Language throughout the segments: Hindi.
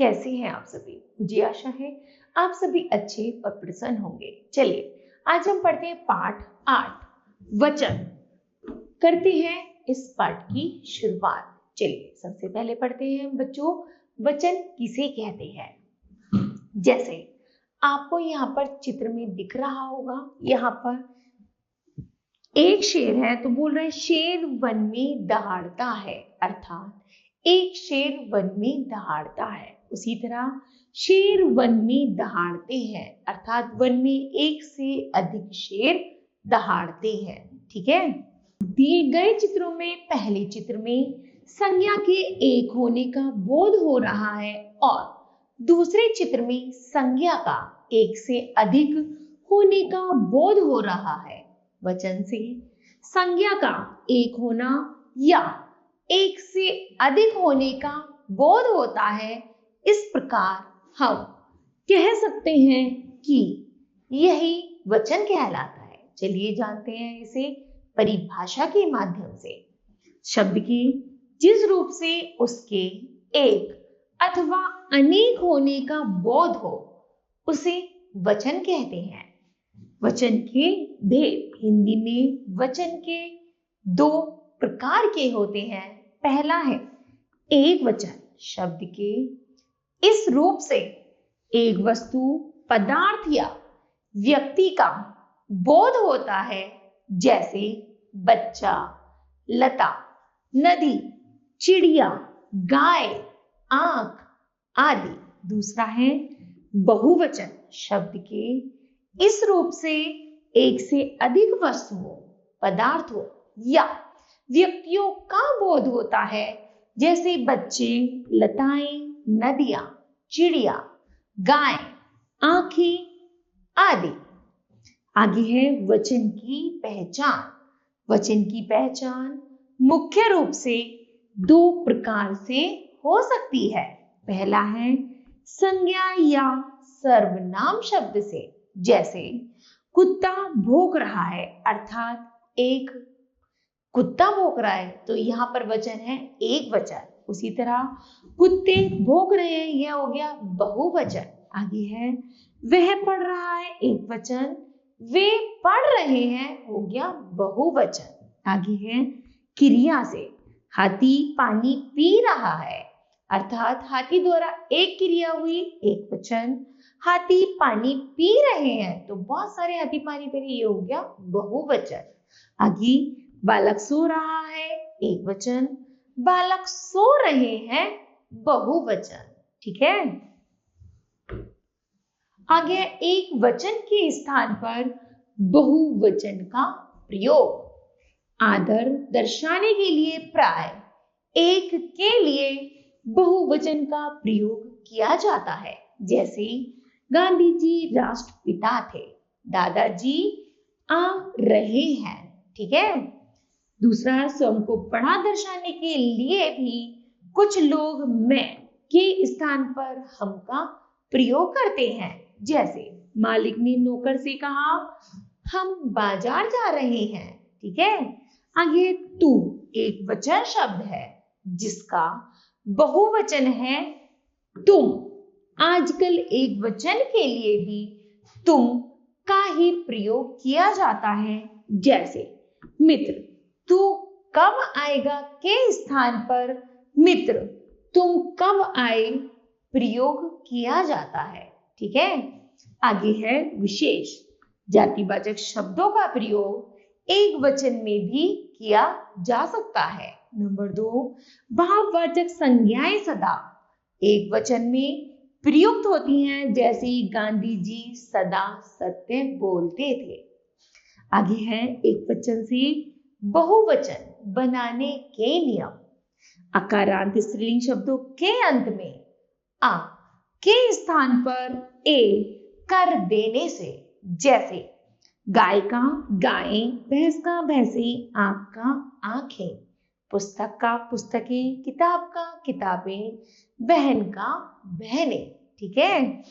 कैसे हैं आप सभी? मुझे आशा है आप सभी अच्छे और प्रसन्न होंगे। चलिए आज हम पढ़ते हैं पाठ 8 वचन। करते हैं इस पाठ की शुरुआत। चलिए सबसे पहले पढ़ते हैं बच्चों, वचन किसे कहते हैं। जैसे आपको यहाँ पर चित्र में दिख रहा होगा, यहाँ पर एक शेर है तो बोल रहे हैं शेर वन में दहाड़ता है, अर्थात एक शेर वन में दहाड़ता है। उसी तरह शेर वन में दहाड़ते हैं, अर्थात वन में एक से अधिक शेर दहाड़ते हैं। ठीक है, दिए गए चित्रों में पहले चित्र में संज्ञा के एक होने का बोध हो रहा है और दूसरे चित्र में संज्ञा का एक से अधिक होने का बोध हो रहा है। वचन से संज्ञा का एक होना या एक से अधिक होने का बोध होता है। इस प्रकार हम कह सकते हैं कि यही वचन कहलाता है। चलिए जानते हैं इसे परिभाषा के माध्यम से। शब्द के जिस रूप से उसके एक अथवा अनेक होने का बोध हो उसे वचन कहते हैं। वचन के भेद, हिंदी में वचन के दो प्रकार के होते हैं। पहला है एक वचन। शब्द के इस रूप से एक वस्तु, पदार्थ या व्यक्ति का बोध होता है, जैसे बच्चा, लता, नदी, चिड़िया, गाय, आंख आदि। दूसरा है बहुवचन। शब्द के इस रूप से एक से अधिक वस्तुओं, पदार्थों या व्यक्तियों का बोध होता है, जैसे बच्चे, लताएं, नदियां, चिड़िया, गाय, आंखें आदि। आगे है वचन की पहचान। वचन की पहचान मुख्य रूप से दो प्रकार से हो सकती है। पहला है संज्ञा या सर्वनाम शब्द से, जैसे कुत्ता भौंक रहा है, अर्थात एक कुत्ता भौंक रहा है तो यहाँ पर वचन है एक वचन। उसी तरह कुत्ते भौंक रहे हैं, यह हो गया बहुवचन। आगे है वह पढ़ रहा है, एक वचन। वे पढ़ रहे हैं हो गया बहुवचन। आगे है क्रिया से। हाथी पानी पी रहा है, अर्थात हाथी द्वारा एक क्रिया हुई, एक वचन। हाथी पानी पी रहे हैं तो बहुत सारे हाथी पानी पी रहे, ये हो गया बहुवचन। आगे बालक सो रहा है, एक वचन। बालक सो रहे हैं बहुवचन। ठीक है, आगे एक वचन के स्थान पर बहुवचन का प्रयोग। आदर दर्शाने के लिए प्राय एक के लिए बहुवचन का प्रयोग किया जाता है, जैसे गांधी जी राष्ट्रपिता थे, दादाजी आ रहे हैं। ठीक है, दूसरा स्वयं को बड़ा दर्शाने के लिए भी कुछ लोग मैं के स्थान पर हम का प्रयोग करते हैं, जैसे मालिक ने नौकर से कहा हम बाजार जा रहे हैं। ठीक है, आगे तू एक वचन शब्द है जिसका बहुवचन है तुम। आजकल एक वचन के लिए भी तुम का ही प्रयोग किया जाता है, जैसे मित्र तू कब आएगा के स्थान पर मित्र तुम कब आए प्रयोग किया जाता है। ठीक है, आगे है विशेष। जातिवाचक शब्दों का प्रयोग एक वचन में भी किया जा सकता है। नंबर 2 भाववाचक संज्ञाएं सदा एक वचन में प्रयुक्त होती हैं, जैसे गांधी जी सदा सत्य बोलते थे। आगे है एक वचन से बहुवचन बनाने के नियम। अकारांत स्त्रीलिंग शब्दों के अंत में आ के स्थान पर ए कर देने से, जैसे गाय का गायें, भैंस का भैंसें, आंख का आंखें, पुस्तक का पुस्तकें, किताब का किताबें, बहन का बहनें। ठीक है,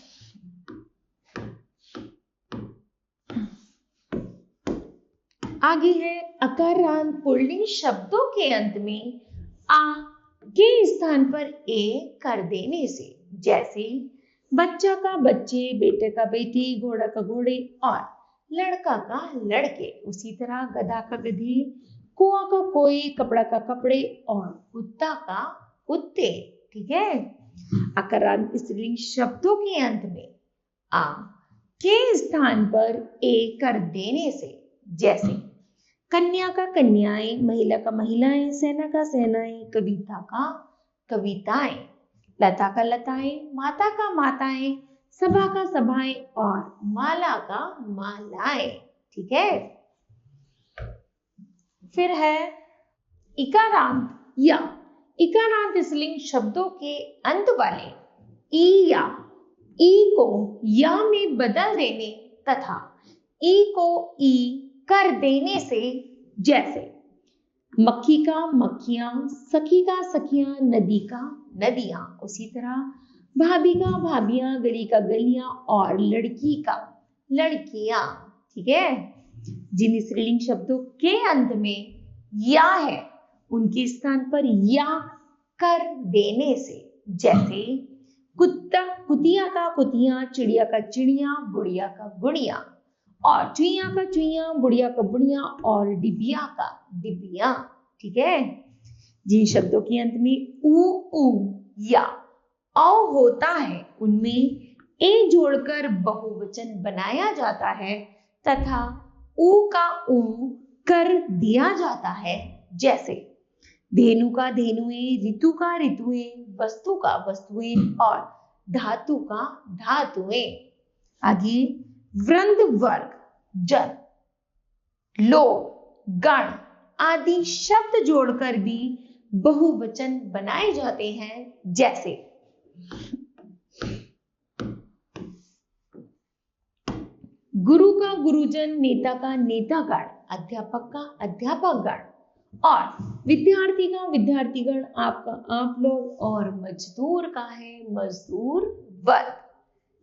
आगे है अकारांत पुल्लिंग शब्दों के अंत में आ के स्थान पर ए कर देने से, जैसे बच्चा का बच्चे, बेटे का बेटी, घोड़ा का घोड़े और लड़का का लड़के। उसी तरह गधा का गधी, कुआं का कोई, कपड़ा का कपड़े और कुत्ता का कुत्ते। ठीक है। अकारांत स्त्रीलिंग शब्दों के अंत में आ के स्थान पर ए कर देने से, जैसे कन्या का कन्याएं, महिला का महिलाएं, सेना का सेनाएं, कविता का कविताएं, लता का लताएं, माता का माताएं, सभा का सभाएं और माला का मालाएं। ठीक है। फिर है इकारांत या इकारांत स्त्रीलिंग शब्दों के अंत वाले ई या ई को या में बदल देने तथा ई को ई कर देने से, जैसे मक्खी का मक्खियां, सखी का सखियां, नदी का नदियां। उसी तरह भाभी का भाभियां, गली का गलियां और लड़की का लड़कियां। ठीक है। जिन स्त्रीलिंग शब्दों के अंत में या है उनके स्थान पर या कर देने से, जैसे कुत्ता कुतिया का कुतिया, चिड़िया का चिड़िया, गुड़िया का गुड़िया और चुईया का चुईया, बुढ़िया का बुढ़िया और डिबिया का डिबिया। ठीक है। जिन शब्दों के अंत में उ या औ होता है उनमें ए जोड़कर बहुवचन बनाया जाता है तथा उ का उ कर दिया जाता है। जैसे धेनु का धेनुएं, ऋतु का ऋतुएं, वस्तु का वस्तुएं और धातु का धातुएं। आगे वृंद, वर्ग, जन, लोग, गण आदि शब्द जोड़कर भी बहुवचन बनाए जाते हैं। जैसे गुरु का गुरुजन, नेता का नेतागण, अध्यापक का अध्यापकगण और विद्यार्थी का विद्यार्थीगण, आपका आप लोग और मजदूर का है मजदूर वर्ग।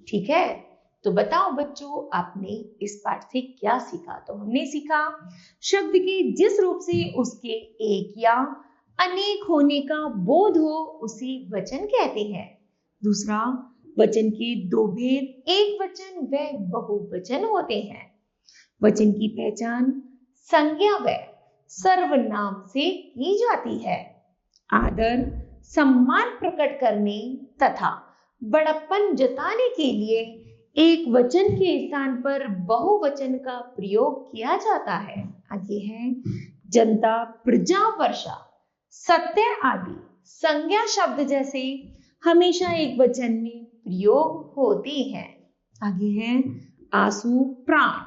ठीक है। तो बताओ बच्चों, आपने इस पाठ से क्या सीखा? तो हमने सीखा शब्द के जिस रूप से उसके एक या अनेक होने का बोध हो उसे वचन कहते हैं। दूसरा, वचन के दो भेद, एक वचन व बहुवचन होते हैं। वचन की पहचान संज्ञा व सर्वनाम से की जाती है। आदर, सम्मान प्रकट करने तथा बड़प्पन जताने के लिए एक वचन के स्थान पर बहुवचन का प्रयोग किया जाता है। आगे है जनता, प्रजा, वर्षा, सत्य आदि संज्ञा शब्द जैसे हमेशा एक वचन में प्रयोग होते हैं। आगे है आंसू, प्राण,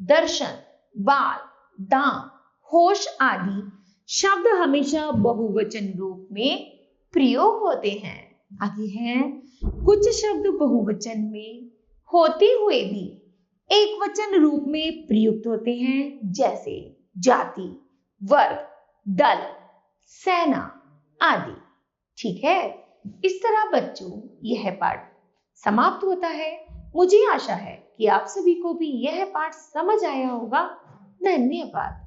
दर्शन, बाल, दाम, होश आदि शब्द हमेशा बहुवचन रूप में प्रयोग होते हैं। आगे है कुछ शब्द बहुवचन में होते हुए भी एक वचन रूप में प्रयुक्त होते हैं। जैसे जाति, वर्ग, दल, सेना आदि। ठीक है। इस तरह बच्चों यह पाठ समाप्त होता है। मुझे आशा है कि आप सभी को भी यह पाठ समझ आया होगा। धन्यवाद।